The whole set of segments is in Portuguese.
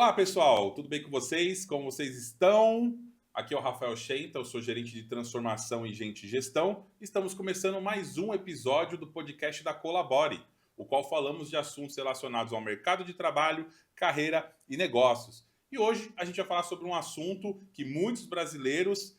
Olá, pessoal, tudo bem com vocês? Como vocês estão? Aqui é o Rafael Schenta, eu sou gerente de transformação e gente de gestão. Estamos começando mais um episódio do podcast da Colabore, o qual falamos de assuntos relacionados ao mercado de trabalho, carreira e negócios. E hoje a gente vai falar sobre um assunto que muitos brasileiros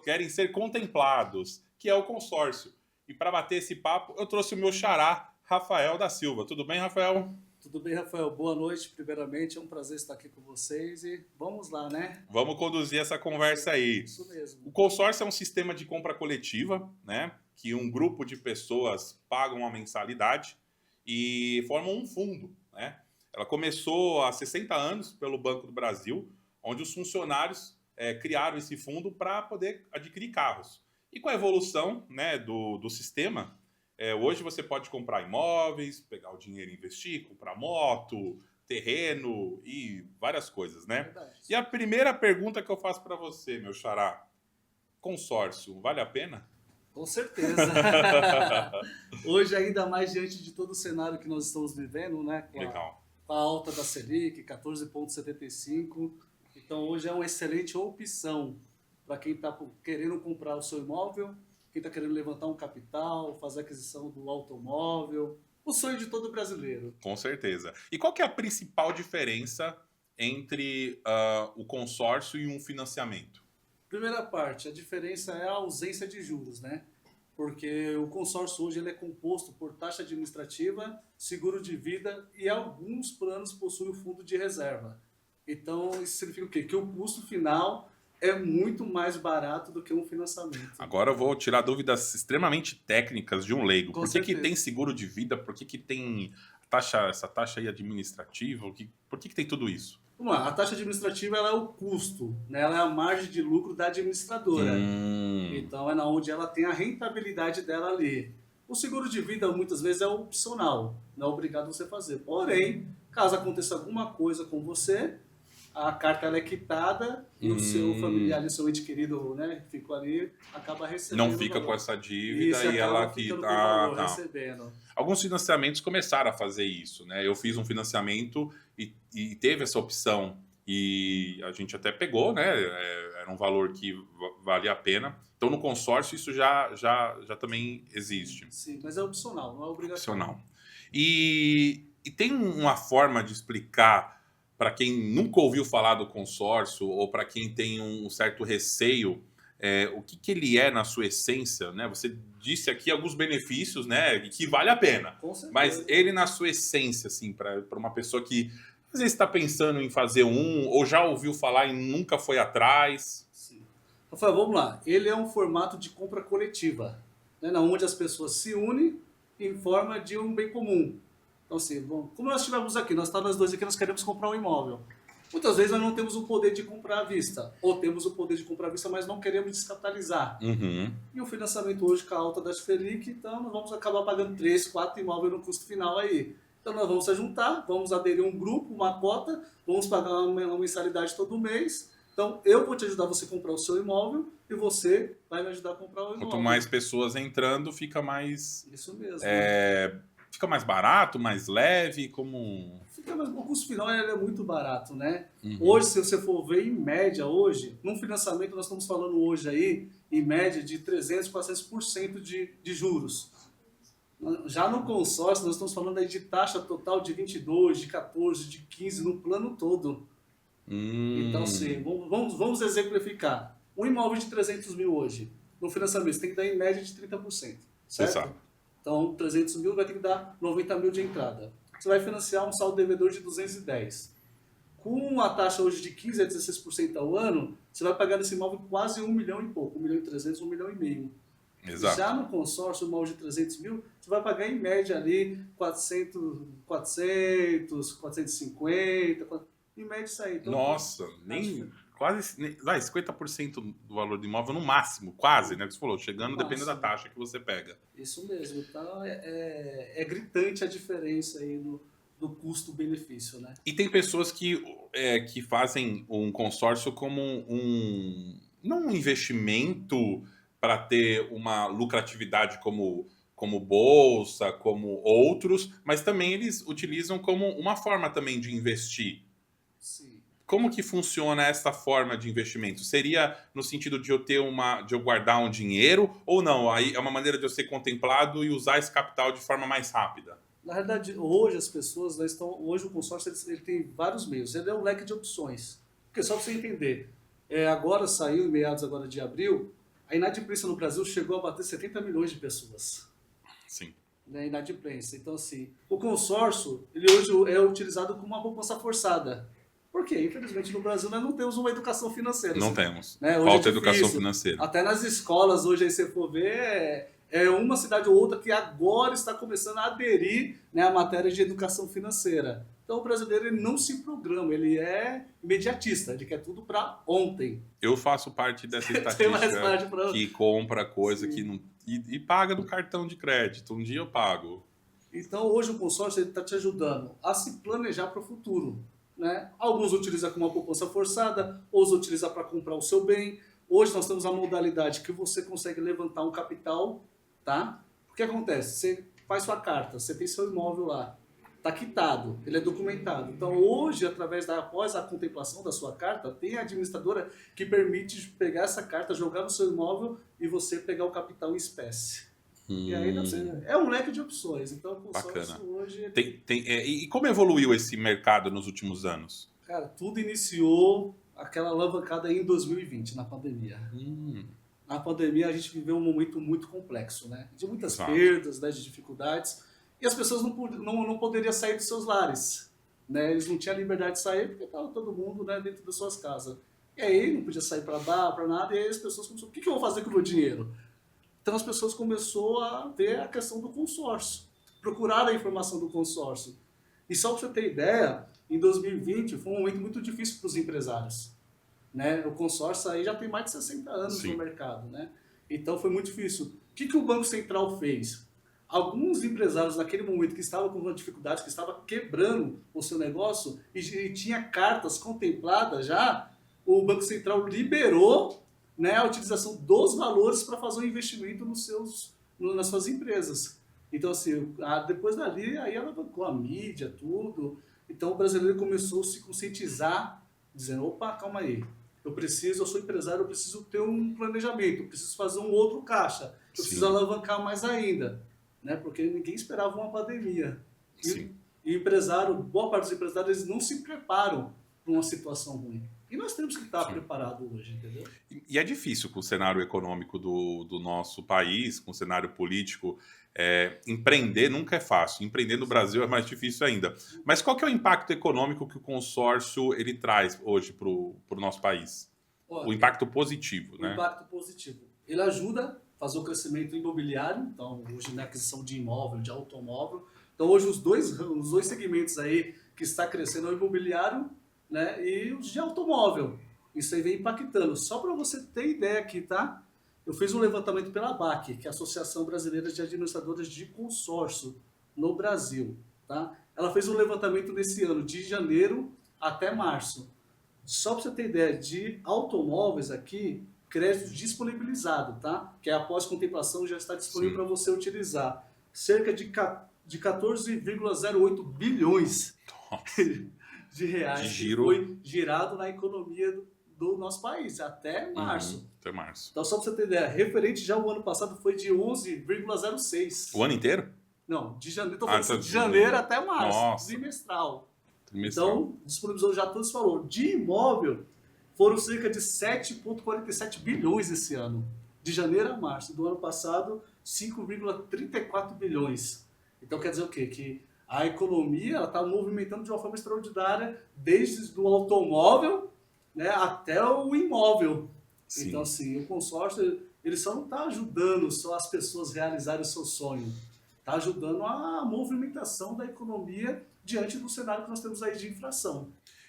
querem ser contemplados, que é o consórcio. E para bater esse papo, eu trouxe o meu xará, Rafael da Silva. Tudo bem, Rafael? Tudo bem, Rafael? Boa noite, primeiramente. É um prazer estar aqui com vocês e vamos lá, né? Vamos conduzir essa conversa aí. Isso mesmo. O consórcio é um sistema de compra coletiva, né? Que um grupo de pessoas pagam uma mensalidade e formam um fundo, né? Ela começou há 60 anos pelo Banco do Brasil, onde os funcionários criaram esse fundo para poder adquirir carros. E com a evolução, né, do sistema, hoje você pode comprar imóveis, pegar o dinheiro e investir, comprar moto, terreno e várias coisas, né? Verdade. E a primeira pergunta que eu faço para você, meu xará, consórcio, vale a pena? Com certeza. Hoje, ainda mais diante de todo o cenário que nós estamos vivendo, né? Legal. Com a alta da Selic, 14,75. Então, hoje é uma excelente opção para quem está querendo comprar o seu imóvel, quem está querendo levantar um capital, fazer a aquisição do automóvel. O sonho de todo brasileiro. Com certeza. E qual que é a principal diferença entre o consórcio e um financiamento? Primeira parte, a diferença é a ausência de juros, né? Porque o consórcio hoje ele é composto por taxa administrativa, seguro de vida e alguns planos possuem o fundo de reserva. Então, isso significa o quê? Que o custo final é muito mais barato do que um financiamento. Agora eu vou tirar dúvidas extremamente técnicas de um leigo. Com Por que certeza. tem seguro de vida? Por que tem essa taxa aí administrativa? Por que tem tudo isso? Vamos lá, a taxa administrativa ela é o custo, né? Ela é a margem de lucro da administradora. Então é na onde ela tem a rentabilidade dela ali. O seguro de vida muitas vezes é opcional, não é obrigado você a fazer. Porém, caso aconteça alguma coisa com você, a carta ela é quitada e o seu familiar, o seu ente querido, né, que ficou ali, acaba recebendo. Não fica o com valor. essa dívida Isso, e ela acaba que ficando com o valor, tá. recebendo. Alguns financiamentos começaram a fazer isso, né? Eu fiz um financiamento e teve essa opção e a gente até pegou, né? Era um valor que valia a pena. Então no consórcio isso já também existe. Sim, mas é opcional, não é obrigatório. Opcional. E tem uma forma de explicar para quem nunca ouviu falar do consórcio ou para quem tem um certo receio o que ele é na sua essência, né? Você disse aqui alguns benefícios, né? Que vale a pena. Com certeza. Mas ele na sua essência, assim, para uma pessoa que às vezes está pensando em fazer ou já ouviu falar e nunca foi atrás. Sim. Rafael, vamos lá. Ele é um formato de compra coletiva, né, onde as pessoas se unem em forma de um bem comum. Então, assim, bom, como nós estivemos aqui, nós dois aqui, nós queremos comprar um imóvel. Muitas vezes nós não temos o poder de comprar à vista, ou temos o poder de comprar à vista, mas não queremos descapitalizar. E o financiamento hoje com a alta da Selic, então nós vamos acabar pagando 3, 4 imóveis no custo final aí. Então nós vamos se juntar, vamos aderir a um grupo, uma cota, vamos pagar uma mensalidade todo mês. Então eu vou te ajudar você a comprar o seu imóvel e você vai me ajudar a comprar o imóvel. Quanto mais pessoas entrando, fica mais... Isso mesmo. Fica mais barato, mais leve, como... O custo final ele é muito barato, né? Hoje, se você for ver, em média, hoje, num financiamento, nós estamos falando hoje aí, em média, de 300%, 400% de juros. Já no consórcio, nós estamos falando aí de taxa total de 22%, de 14%, de 15% no plano todo. Então, sim, vamos exemplificar. Um imóvel de 300 mil hoje, no financiamento, você tem que dar em média de 30%, certo? Exato. Então, 300 mil vai ter que dar 90 mil de entrada. Você vai financiar um saldo devedor de 210. Com a taxa hoje de 15% a 16% ao ano, você vai pagar nesse imóvel quase 1 milhão e pouco, 1 milhão e 300, 1 milhão e meio. Exato. Já no consórcio, um imóvel de 300 mil, você vai pagar em média ali 400, 450, em média isso aí. Então, Nossa, quase 50% do valor do imóvel no máximo, quase, né? Que você falou, chegando, dependendo da taxa que você pega. Isso mesmo. Então é gritante a diferença aí do custo-benefício, né? E tem pessoas que fazem um consórcio como não um investimento para ter uma lucratividade como bolsa, como outros, mas também eles utilizam como uma forma também de investir. Sim. Como que funciona essa forma de investimento? Seria no sentido de de eu guardar um dinheiro ou não? Aí é uma maneira de eu ser contemplado e usar esse capital de forma mais rápida. Na realidade, hoje as pessoas hoje o consórcio ele tem vários meios, ele é um leque de opções. Porque só para você entender, agora saiu, em meados agora de abril, a inadimplência no Brasil chegou a bater 70 milhões de pessoas. Sim. Né, inadimplência. Então, assim, o consórcio, ele hoje é utilizado como uma poupança forçada. Por quê? Infelizmente, no Brasil, nós não temos uma educação financeira. Não Assim, temos. né? Hoje Falta é educação difícil. financeira. Até nas escolas, hoje, aí você for ver, é uma cidade ou outra que agora está começando a aderir, né, à matéria de educação financeira. Então, o brasileiro ele não se programa, ele é imediatista, ele quer tudo para ontem. Eu faço parte dessa Tem mais estatística parte pra... que compra coisa Sim. que não... E paga no cartão de crédito. Um dia eu pago. Então, hoje o consórcio está te ajudando a se planejar para o futuro. Né? Alguns utilizam como uma poupança forçada, outros utilizam para comprar o seu bem. Hoje nós temos a modalidade que você consegue levantar um capital, tá? O que acontece? Você faz sua carta, você tem seu imóvel lá, está quitado, ele é documentado. Então, hoje, após a contemplação da sua carta, tem a administradora que permite pegar essa carta, jogar no seu imóvel e você pegar o capital em espécie. E aí é um leque de opções. Então, o consórcio hoje... E como evoluiu esse mercado nos últimos anos? Cara, tudo iniciou aquela alavancada em 2020, na pandemia. Na pandemia, a gente viveu um momento muito complexo, né? De muitas perdas, né? De dificuldades. E as pessoas não poderiam sair dos seus lares. Né? Eles não tinham liberdade de sair porque estava todo mundo, né, dentro das suas casas. E aí não podia sair para bar, para nada. E aí as pessoas começaram, o que eu vou fazer com o meu dinheiro? Então as pessoas começaram a ver a questão do consórcio, procurar a informação do consórcio. E só para você ter ideia, em 2020 foi um momento muito difícil para os empresários. Né? O consórcio aí já tem mais de 60 anos no mercado. Né? Então foi muito difícil. O que o Banco Central fez? Alguns empresários naquele momento que estavam com uma dificuldade, que estavam quebrando o seu negócio e tinha cartas contempladas já, o Banco Central liberou, né, a utilização dos valores para fazer um investimento nas suas empresas. Então, assim, depois dali, aí ela bancou a mídia, tudo. Então, o brasileiro começou a se conscientizar, dizendo, opa, calma aí, eu sou empresário, eu preciso ter um planejamento, eu preciso fazer um outro caixa, eu preciso alavancar mais ainda, né, porque ninguém esperava uma pandemia. E empresário, boa parte dos empresários, eles não se preparam para uma situação ruim. E nós temos que estar preparados hoje, entendeu? E é difícil com o cenário econômico do nosso país, com o cenário político, empreender nunca é fácil. Empreender no Brasil é mais difícil ainda. Mas qual que é o impacto econômico que o consórcio ele traz hoje para o nosso país? Olha, o impacto positivo, né? O impacto positivo. Ele ajuda a fazer o crescimento imobiliário, então hoje na aquisição de imóvel, de automóvel. Então hoje os dois segmentos aí que está crescendo é o imobiliário, né, e os de automóvel. Isso aí vem impactando. Só para você ter ideia aqui, tá? Eu fiz um levantamento pela ABAC, que é a Associação Brasileira de Administradoras de Consórcio no Brasil, tá? Ela fez um levantamento nesse ano, de janeiro até março. Só para você ter ideia, de automóveis aqui, crédito disponibilizado, tá? Que é após contemplação já está disponível para você utilizar. Cerca de 14,08 bilhões de reais que foi girado na economia do nosso país, até março. Até março. Então, só para você ter ideia, referente já o ano passado foi de 11,06. O ano inteiro? Não, de janeiro, de janeiro até março, Nossa. Trimestral. Então, disponibilizou já todo esse valor. De imóvel, foram cerca de 7,47 bilhões esse ano. De janeiro a março. Do ano passado, 5,34 bilhões. Então, quer dizer o quê? Que a economia está movimentando de uma forma extraordinária, desde o automóvel, né, até o imóvel. Sim. Então, assim, o consórcio ele só não está ajudando só as pessoas a realizarem o seu sonho. Está ajudando a movimentação da economia diante do cenário que nós temos aí de inflação.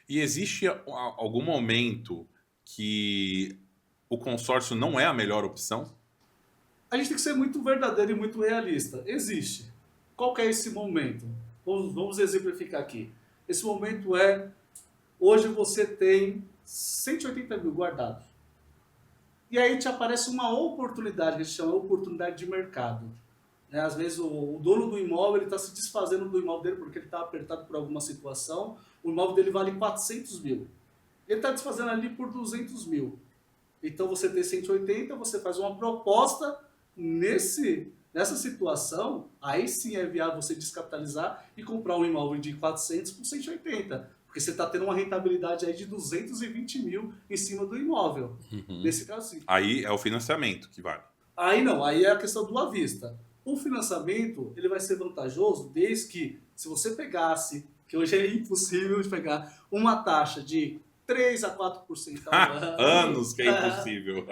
E existe algum momento que o consórcio não é a melhor opção? A gente tem que ser muito verdadeiro e muito realista. Existe. Qual que é esse momento? Vamos exemplificar aqui. Esse momento hoje você tem 180 mil guardados. E aí te aparece uma oportunidade, que a gente chama de oportunidade de mercado. Né? Às vezes o dono do imóvel está se desfazendo do imóvel dele porque ele está apertado por alguma situação, o imóvel dele vale 400 mil. Ele está desfazendo ali por 200 mil. Então você tem 180, você faz uma proposta nessa situação, aí sim é viável você descapitalizar e comprar um imóvel de 400 por 180. Porque você está tendo uma rentabilidade aí de 220 mil em cima do imóvel. Nesse caso sim. Aí é o financiamento que vale. Aí não, aí é a questão do à vista. O financiamento, ele vai ser vantajoso desde que, se você pegasse, que hoje é impossível de pegar, uma taxa de 3 a 4% ao ano. Anos que é impossível.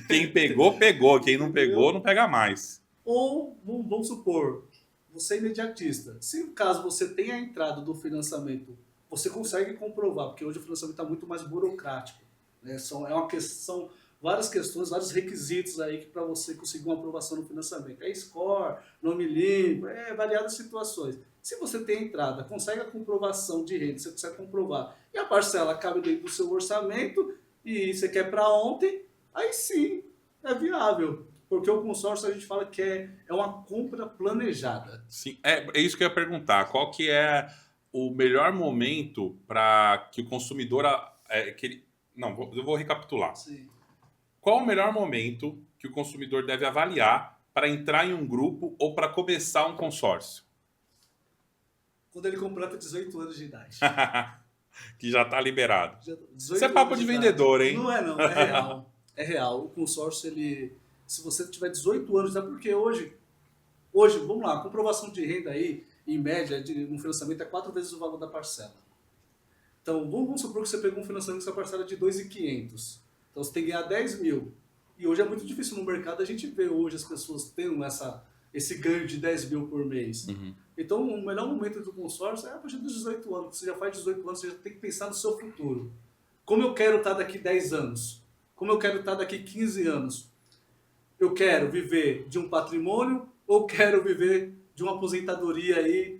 Quem pegou, pegou. Quem não pegou, não pega mais. Ou, vamos supor, você é imediatista. Se caso você tenha a entrada do financiamento, você consegue comprovar, porque hoje o financiamento está muito mais burocrático. Né? São várias questões, vários requisitos aí para você conseguir uma aprovação no financiamento. É score, nome limpo, variadas situações. Se você tem a entrada, consegue a comprovação de renda, você consegue comprovar, e a parcela cabe dentro do seu orçamento, e você quer para ontem, aí sim, é viável. Porque o consórcio a gente fala que é uma compra planejada. Sim, é isso que eu ia perguntar. Qual que é o melhor momento para que o consumidor... eu vou recapitular. Sim. Qual o melhor momento que o consumidor deve avaliar para entrar em um grupo ou para começar um consórcio? Quando ele completa 18 anos de idade. Que já está liberado. Isso é 18 papo anos de idade. vendedor, hein? Não, é real. É real. O consórcio, se você tiver 18 anos, porque hoje, vamos lá, a comprovação de renda aí, em média, um financiamento é 4 vezes o valor da parcela. Então, vamos supor que você pegou um financiamento com essa parcela de 2.500. Então, você tem que ganhar 10 mil. E hoje é muito difícil no mercado a gente ver hoje as pessoas tendo esse ganho de 10 mil por mês. Uhum. Então, o melhor momento do consórcio é a partir dos 18 anos. Você já faz 18 anos, você já tem que pensar no seu futuro. Como eu quero estar daqui 10 anos? Como eu quero estar daqui 15 anos? Eu quero viver de um patrimônio ou quero viver de uma aposentadoria aí,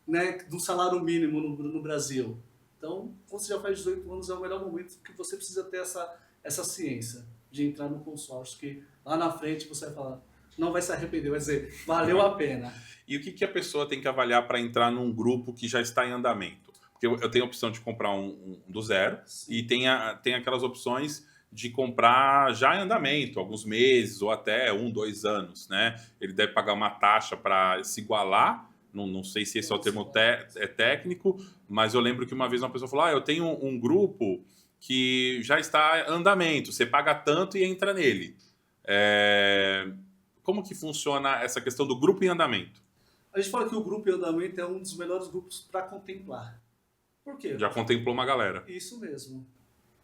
né, do salário mínimo no Brasil? Então, quando você já faz 18 anos, é o melhor momento que você precisa ter essa ciência de entrar no consórcio, que lá na frente você vai falar, não vai se arrepender, vai dizer, valeu a pena. E o que a pessoa tem que avaliar para entrar num grupo que já está em andamento? Porque eu tenho a opção de comprar um do zero. Sim. E tem aquelas opções de comprar já em andamento, alguns meses ou até 1, 2 anos, né? Ele deve pagar uma taxa para se igualar. Não sei se esse é o termo técnico, mas eu lembro que uma vez uma pessoa falou, eu tenho um grupo que já está em andamento, você paga tanto e entra nele. Como que funciona essa questão do grupo em andamento? A gente fala que o grupo em andamento é um dos melhores grupos para contemplar. Por quê? Já contemplou uma galera. Isso mesmo.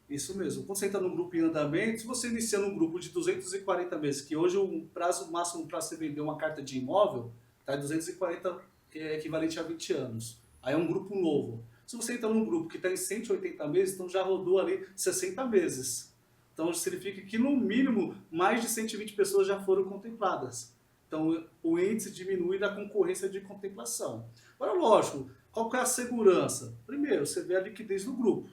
Isso mesmo. Quando você entra num grupo em andamento, se você inicia num grupo de 240 meses, que hoje o prazo máximo para você vender uma carta de imóvel está em 240, que é equivalente a 20 anos. Aí é um grupo novo. Se você entra num grupo que está em 180 meses, então já rodou ali 60 meses. Então significa que no mínimo mais de 120 pessoas já foram contempladas. Então o índice diminui da concorrência de contemplação. Agora, lógico, qual que é a segurança? Primeiro, você vê a liquidez do grupo.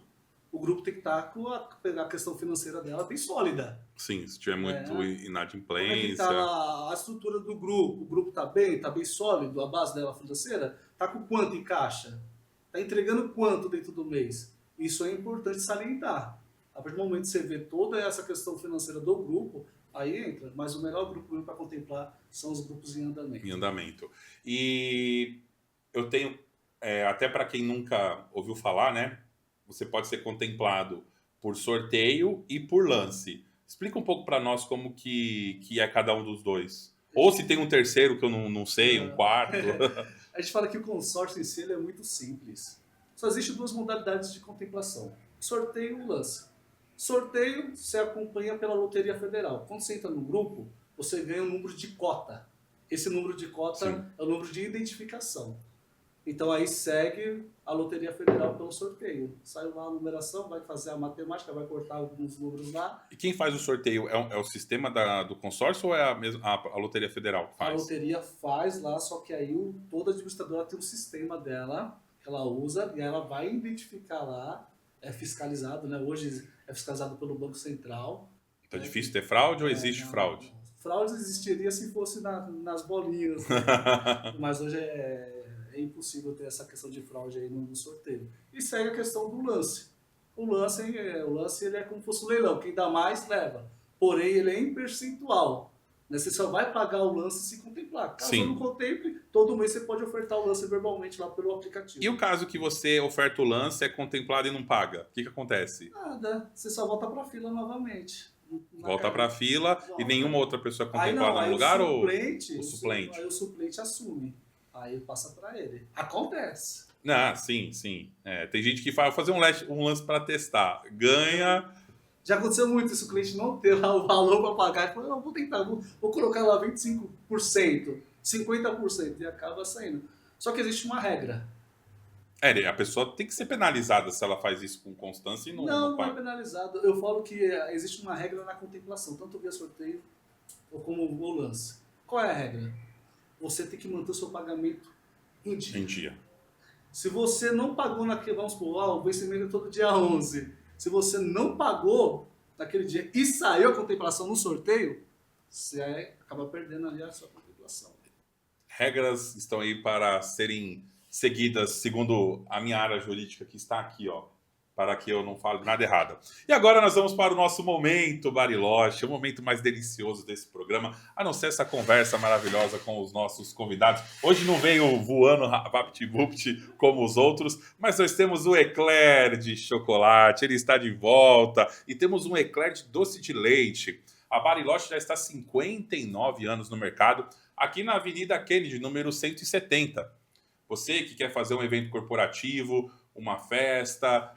O grupo tem que estar com a questão financeira dela bem sólida. Sim, se tiver muito inadimplência. Como é que está a estrutura do grupo? O grupo está bem sólido, a base dela financeira? Está com quanto em caixa? Está entregando quanto dentro do mês? Isso é importante salientar. A partir do momento que você vê toda essa questão financeira do grupo, aí entra. Mas o melhor grupo para contemplar são os grupos em andamento. Em andamento. E eu tenho, até para quem nunca ouviu falar, né? Você pode ser contemplado por sorteio e por lance. Explica um pouco para nós como que é cada um dos dois. Ou se tem um terceiro que eu não sei, um quarto. A gente fala que o consórcio em si ele é muito simples. Só existem 2 modalidades de contemplação. Sorteio e lance. Sorteio você acompanha pela Loteria Federal. Quando você entra no grupo, você ganha um número de cota. Esse número de cota Sim. é o número de identificação. Então aí segue a Loteria Federal pelo sorteio. Saiu lá a numeração, vai fazer a matemática, vai cortar alguns números lá. E quem faz o sorteio é o sistema do consórcio ou é a Loteria Federal que faz? A loteria faz lá, só que aí toda administradora tem um sistema dela que ela usa e ela vai identificar lá, é fiscalizado, né? Hoje é fiscalizado pelo Banco Central. Então é difícil ter fraude ou existe fraude? fraude existiria se fosse nas bolinhas, né? Mas hoje é impossível ter essa questão de fraude aí no sorteio. E segue a questão do lance. O lance ele é como se fosse um leilão, quem dá mais leva. Porém, ele é em percentual. Né? Você só vai pagar o lance se contemplar. Caso Sim. não contemple, todo mês você pode ofertar o lance verbalmente lá pelo aplicativo. E o caso que você oferta o lance, é contemplado e não paga? O que acontece? Nada, você só volta para a fila novamente. Volta para a fila e nenhuma outra pessoa é contemplada aí no lugar? O suplente, ou o suplente? Aí o suplente assume. Aí passa para ele. Acontece. Ah, sim. Tem gente que fala, vou fazer um lance para testar. Ganha. Já aconteceu muito isso, o cliente não ter lá o valor para pagar. Ele falou, não, vou tentar, vou colocar lá 25%, 50% e acaba saindo. Só que existe uma regra. A pessoa tem que ser penalizada se ela faz isso com constância e não Não é paga. penalizado. Eu falo que existe uma regra na contemplação, tanto via sorteio ou como o lance. Qual é a regra? Você tem que manter o seu pagamento em dia. Em dia. Se você não pagou naquele, vamos supor, o vencimento é todo dia 11. Se você não pagou naquele dia e saiu a contemplação no sorteio, você acaba perdendo ali a sua contemplação. Regras estão aí para serem seguidas segundo a minha área jurídica que está aqui, ó, para que eu não fale nada errado. E agora nós vamos para o nosso momento Bariloche, o momento mais delicioso desse programa, a não ser essa conversa maravilhosa com os nossos convidados. Hoje não veio voando vapt-vupt como os outros, mas nós temos o eclair de chocolate, ele está de volta, e temos um eclair de doce de leite. A Bariloche já está há 59 anos no mercado, aqui na Avenida Kennedy, número 170. Você que quer fazer um evento corporativo, uma festa,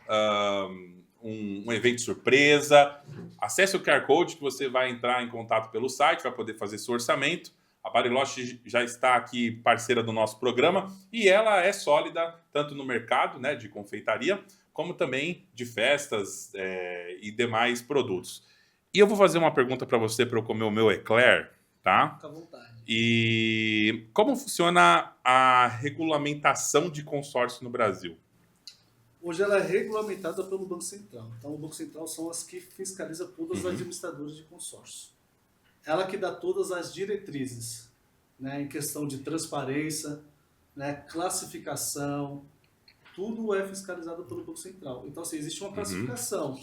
um evento surpresa, acesse o QR Code que você vai entrar em contato pelo site, vai poder fazer seu orçamento. A Bariloche já está aqui parceira do nosso programa e ela é sólida tanto no mercado, né, de confeitaria, como também de festas e demais produtos. E eu vou fazer uma pergunta para você para eu comer o meu eclair, tá? Fica à vontade. E como funciona a regulamentação de consórcio no Brasil? Hoje ela é regulamentada pelo Banco Central. Então o Banco Central são as que fiscaliza todas as administradoras de consórcio. Ela que dá todas as diretrizes, né, em questão de transparência, né, classificação, tudo é fiscalizado pelo Banco Central. Então assim, existe uma classificação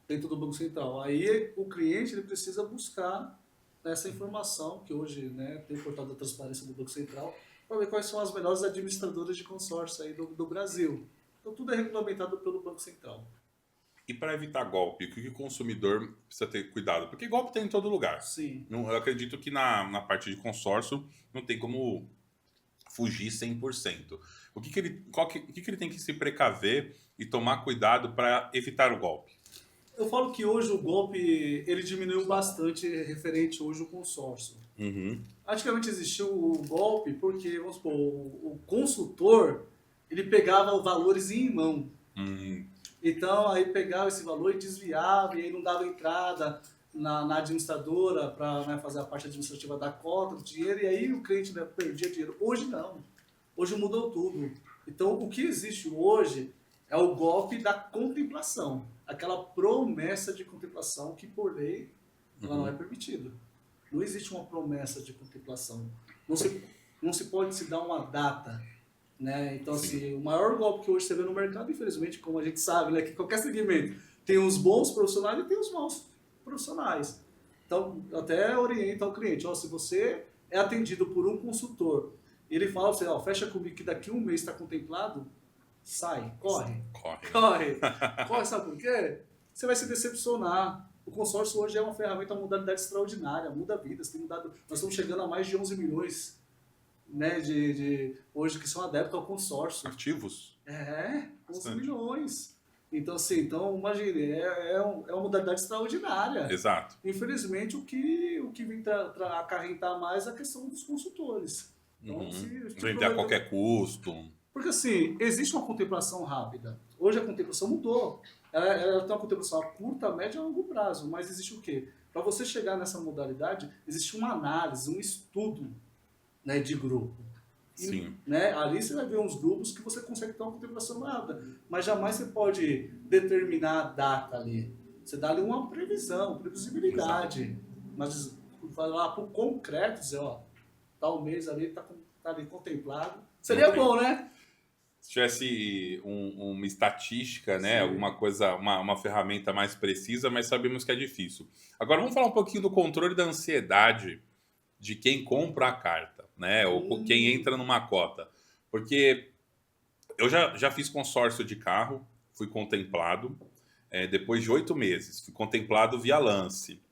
dentro do Banco Central. Aí o cliente ele precisa buscar essa informação, que hoje, né, tem o portal da transparência do Banco Central, para ver quais são as melhores administradoras de consórcio aí do Brasil. Então tudo é regulamentado pelo Banco Central. E para evitar golpe, o que o consumidor precisa ter cuidado? Porque golpe tem em todo lugar. Sim. Eu acredito que na parte de consórcio não tem como fugir 100%. O que ele tem que se precaver e tomar cuidado para evitar o golpe? Eu falo que hoje o golpe ele diminuiu bastante referente hoje ao consórcio. Antigamente existiu o golpe porque, vamos supor, o consultor ele pegava valores em mão. Então aí pegava esse valor e desviava e aí não dava entrada na administradora para, né, fazer a parte administrativa da cota do dinheiro e aí o cliente, né, perdia dinheiro. Hoje não. Hoje mudou tudo. Então o que existe hoje é o golpe da contemplação. Aquela promessa de contemplação que, por lei, ela não é permitida. Não existe uma promessa de contemplação. Não se pode se dar uma data. Né? Então, assim, o maior golpe que hoje você vê no mercado, infelizmente, como a gente sabe, né, que qualquer segmento tem os bons profissionais e tem os maus profissionais. Então, até orienta ao cliente, ó, se você é atendido por um consultor, ele fala para você, ó, fecha comigo que daqui a um mês está contemplado, sai, corre, sabe por quê? Você vai se decepcionar. O consórcio hoje é uma ferramenta, uma modalidade extraordinária, muda vidas, tem mudado, nós estamos chegando a mais de 11 milhões, né, hoje que são adeptos ao consórcio. Ativos? 11 milhões. Então, assim, imagine, é uma modalidade extraordinária. Exato. Infelizmente, o que vem acarrentar mais é a questão dos consultores. Então, vender a qualquer custo. Porque, assim, existe uma contemplação rápida. Hoje a contemplação mudou. Ela tem uma contemplação a curto, a médio e a longo prazo. Mas existe o quê? Para você chegar nessa modalidade, existe uma análise, um estudo, né, de grupo. Sim. Né, ali você vai ver uns grupos que você consegue ter uma contemplação rápida. Mas jamais você pode determinar a data ali. Você dá ali uma previsão, previsibilidade. Mas vai lá para o concreto, dizer, ó, tal mês ali tá ali contemplado. Seria bom, né? Se tivesse uma estatística, né? Sim. Alguma coisa, uma ferramenta mais precisa, mas sabemos que é difícil. Agora vamos falar um pouquinho do controle da ansiedade de quem compra a carta, né? Ou quem entra numa cota. Porque eu já fiz consórcio de carro, fui contemplado, depois de 8 meses, fui contemplado via lance.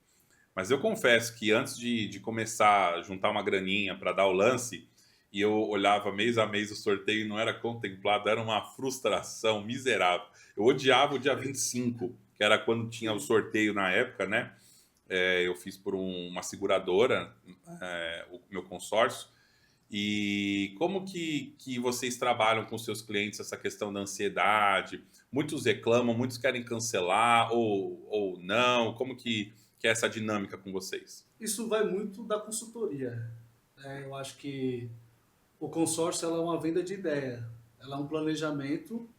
Mas eu confesso que antes de começar a juntar uma graninha para dar o lance, e eu olhava mês a mês o sorteio e não era contemplado, era uma frustração miserável. Eu odiava o dia 25, que era quando tinha o sorteio na época, né? Eu fiz por uma seguradora, o meu consórcio. E como que vocês trabalham com seus clientes essa questão da ansiedade? Muitos reclamam, muitos querem cancelar ou não. Como que é essa dinâmica com vocês? Isso vai muito da consultoria. Eu acho que o consórcio ela é uma venda de ideia. Ela é um planejamento,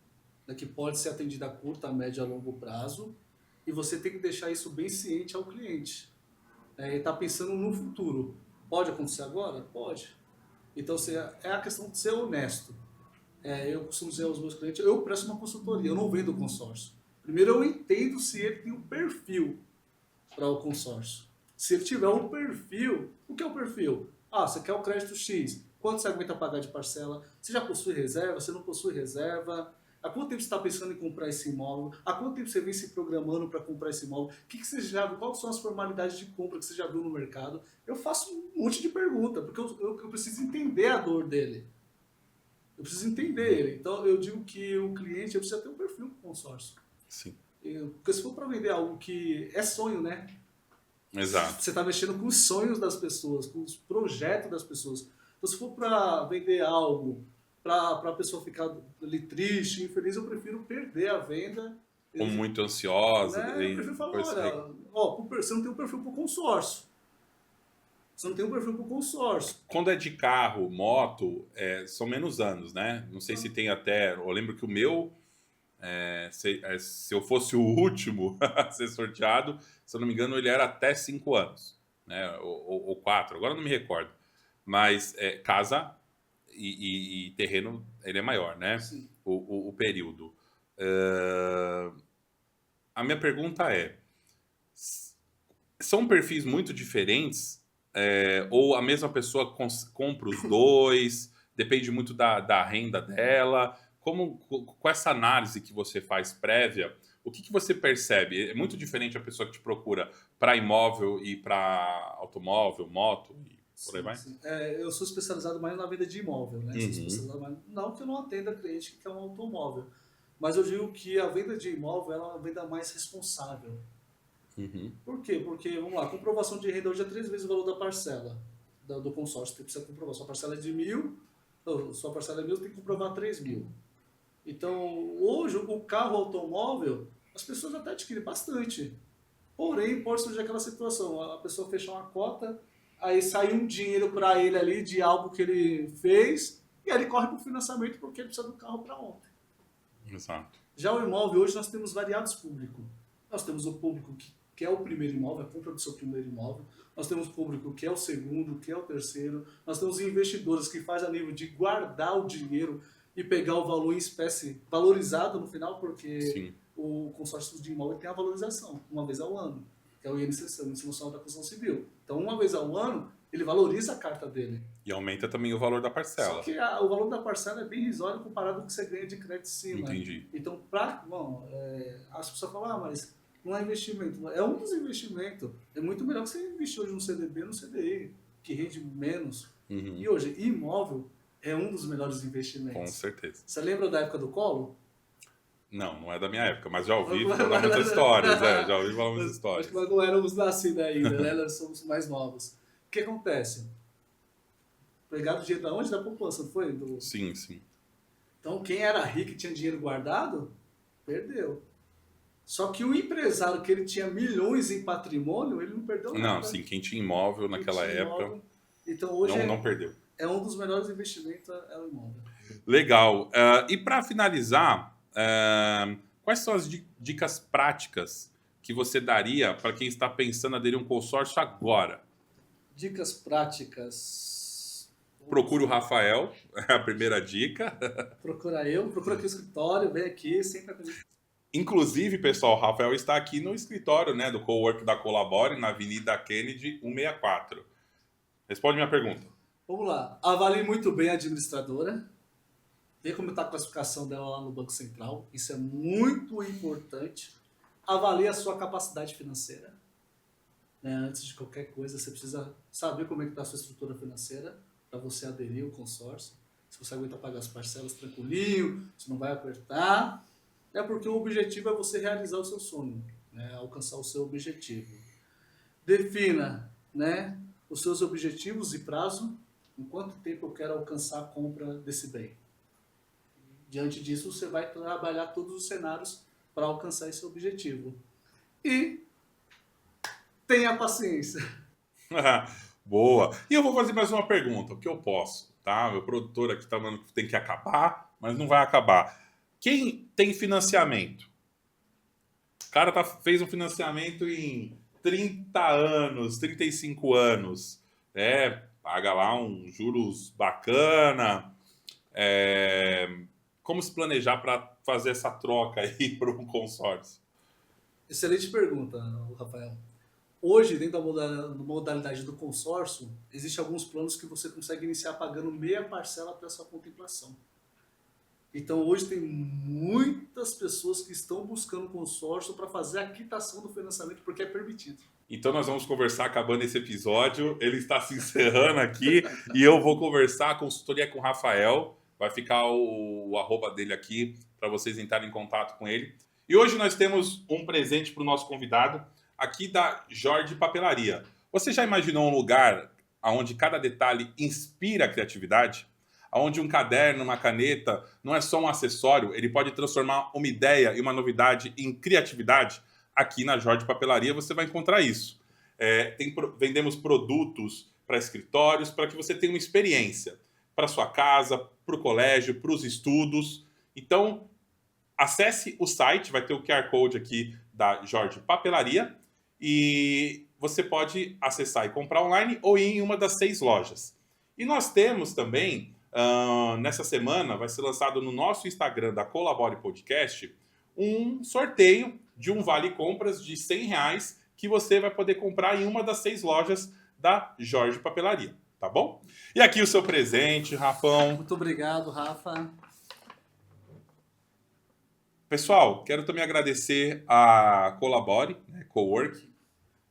né, que pode ser atendido a curto, a médio e a longo prazo. E você tem que deixar isso bem ciente ao cliente. Ele está pensando no futuro. Pode acontecer agora? Pode. Então, é a questão de ser honesto. Eu costumo dizer aos meus clientes, eu presto uma consultoria, eu não vendo consórcio. Primeiro, eu entendo se ele tem um perfil para o consórcio. Se ele tiver um perfil, o que é o perfil? Você quer o crédito X, quanto você aguenta pagar de parcela? Você já possui reserva? Você não possui reserva? Há quanto tempo você está pensando em comprar esse imóvel? Há quanto tempo você vem se programando para comprar esse imóvel? O que você já viu? Quais são as formalidades de compra que você já viu no mercado? Eu faço um monte de pergunta, porque eu preciso entender a dor dele. Eu preciso entender ele. Então, eu digo que o cliente precisa ter um perfil para o consórcio. Sim. Porque se for para vender algo que é sonho, né? Exato. Você está mexendo com os sonhos das pessoas, com os projetos das pessoas. Então, se for para vender algo, para a pessoa ficar ali triste, infeliz, eu prefiro perder a venda. Ou muito ansiosa. Eu prefiro falar, olha, você não tem um perfil para o consórcio. Você não tem um perfil para o consórcio. Quando é de carro, moto, são menos anos, né? Não sei se tem até... Eu lembro que o meu, se eu fosse o último a ser sorteado, se eu não me engano, ele era até 5 anos, né? Ou 4, agora eu não me recordo. Mas casa e terreno, ele é maior, né? Sim. O período. A minha pergunta são perfis muito diferentes? Ou a mesma pessoa compra os dois? Depende muito da renda dela? Com essa análise que você faz prévia, o que você percebe? É muito diferente a pessoa que te procura para imóvel e para automóvel, moto e por aí vai? Sim. Eu sou especializado mais na venda de imóvel, né? Uhum. Sou especializado mais... Não que eu não atenda cliente que quer um automóvel, mas eu digo que a venda de imóvel ela é uma venda mais responsável. Uhum. Por quê? Porque, vamos lá, comprovação de renda hoje é 3 vezes o valor da parcela do consórcio. Você precisa comprovar. Sua parcela é de 1.000, sua parcela é 1.000, tem que comprovar 3.000. Então, hoje, o carro automóvel, as pessoas até adquirem bastante. Porém, pode surgir aquela situação, a pessoa fechar uma cota, aí sai um dinheiro para ele ali de algo que ele fez, e aí ele corre para o financiamento porque ele precisa do carro para ontem. Exato. Já o imóvel, hoje nós temos variados públicos. Nós temos o público que é o primeiro imóvel, a compra do seu primeiro imóvel. Nós temos o público que é o segundo, que é o terceiro. Nós temos investidores que fazem a nível de guardar o dinheiro e pegar o valor em espécie valorizado no final, porque Sim. o consórcio de imóvel tem a valorização, uma vez ao ano, que é o INCC, o Índice Nacional da Construção Civil. Então, uma vez ao ano, ele valoriza a carta dele. E aumenta também o valor da parcela. Só que o valor da parcela é bem irrisório comparado com o que você ganha de crédito em cima. Entendi. Então, as pessoas falam, mas não é investimento. É um dos investimentos. É muito melhor que você investir hoje no CDB, no CDI, que rende menos. Uhum. E hoje, imóvel é um dos melhores investimentos. Com certeza. Você lembra da época do Collor? Não é da minha época, mas já ouvi falar muitas histórias. Já ouvi falar muitas histórias. Acho que nós não éramos nascidos ainda, né? Nós somos mais novos. O que acontece? Pegaram o dinheiro da onde? Da poupança, não foi? Sim, sim. Então, quem era rico e tinha dinheiro guardado, perdeu. Só que o empresário que ele tinha milhões em patrimônio, ele não perdeu nada. Não, sim, quem tinha imóvel naquela época então, hoje não perdeu. É um dos melhores investimentos, é o imóvel. Legal. E para finalizar, quais são as dicas práticas que você daria para quem está pensando em aderir a um consórcio agora? Dicas práticas. Procure o Rafael, é a primeira dica. Procura aqui o escritório, vem aqui, sempre Inclusive, pessoal, o Rafael está aqui no escritório, né, do Cowork da Colabore, na Avenida Kennedy 164. Responde minha pergunta. Vamos lá. Avalie muito bem a administradora. Vê como está a classificação dela lá no Banco Central. Isso é muito importante. Avalie a sua capacidade financeira. Antes de qualquer coisa, você precisa saber como é que está a sua estrutura financeira para você aderir ao consórcio. Se você aguenta pagar as parcelas tranquilinho, se não vai apertar. É porque o objetivo é você realizar o seu sonho, né? Alcançar o seu objetivo. Defina, né, os seus objetivos e prazo. Em quanto tempo eu quero alcançar a compra desse bem? Diante disso, você vai trabalhar todos os cenários para alcançar esse objetivo. E tenha paciência. Boa. E eu vou fazer mais uma pergunta, o que eu posso, tá? Meu produtor aqui tá falando que tem que acabar, mas não vai acabar. Quem tem financiamento? O cara fez um financiamento em 30 anos, 35 anos, paga lá uns juros bacana. Como se planejar para fazer essa troca aí para um consórcio? Excelente pergunta, Rafael. Hoje, dentro da modalidade do consórcio, existem alguns planos que você consegue iniciar pagando meia parcela para sua contemplação. Então, hoje tem muitas pessoas que estão buscando consórcio para fazer a quitação do financiamento, porque é permitido. Então, nós vamos conversar acabando esse episódio. Ele está se encerrando aqui e eu vou conversar a consultoria com o Rafael. Vai ficar o arroba dele aqui para vocês entrarem em contato com ele. E hoje nós temos um presente para o nosso convidado aqui da Jorge Papelaria. Você já imaginou um lugar onde cada detalhe inspira a criatividade? Onde um caderno, uma caneta, não é só um acessório, ele pode transformar uma ideia e uma novidade em criatividade? Aqui na Jorge Papelaria você vai encontrar isso. Vendemos produtos para escritórios, para que você tenha uma experiência para sua casa, para o colégio, para os estudos. Então, acesse o site, vai ter o QR Code aqui da Jorge Papelaria e você pode acessar e comprar online ou ir em uma das 6 lojas. E nós temos também, nessa semana, vai ser lançado no nosso Instagram da Colabore Podcast, um sorteio de um vale compras de R$100 que você vai poder comprar em uma das 6 lojas da Jorge Papelaria, tá bom? E aqui o seu presente, Rafão. Muito obrigado, Rafa. Pessoal, quero também agradecer a Colabore, né, Cowork,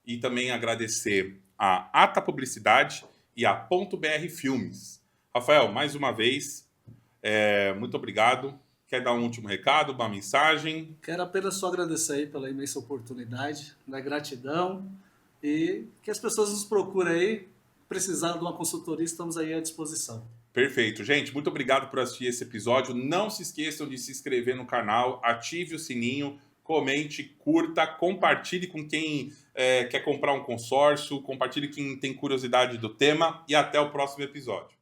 e também agradecer a Ata Publicidade e a .br Filmes. Rafael, mais uma vez, muito obrigado. Quer dar um último recado, uma mensagem? Quero apenas só agradecer aí pela imensa oportunidade, da gratidão, e que as pessoas nos procurem aí, precisando de uma consultoria, estamos aí à disposição. Perfeito. Gente, muito obrigado por assistir esse episódio. Não se esqueçam de se inscrever no canal, ative o sininho, comente, curta, compartilhe com quem quer comprar um consórcio, compartilhe quem tem curiosidade do tema e até o próximo episódio.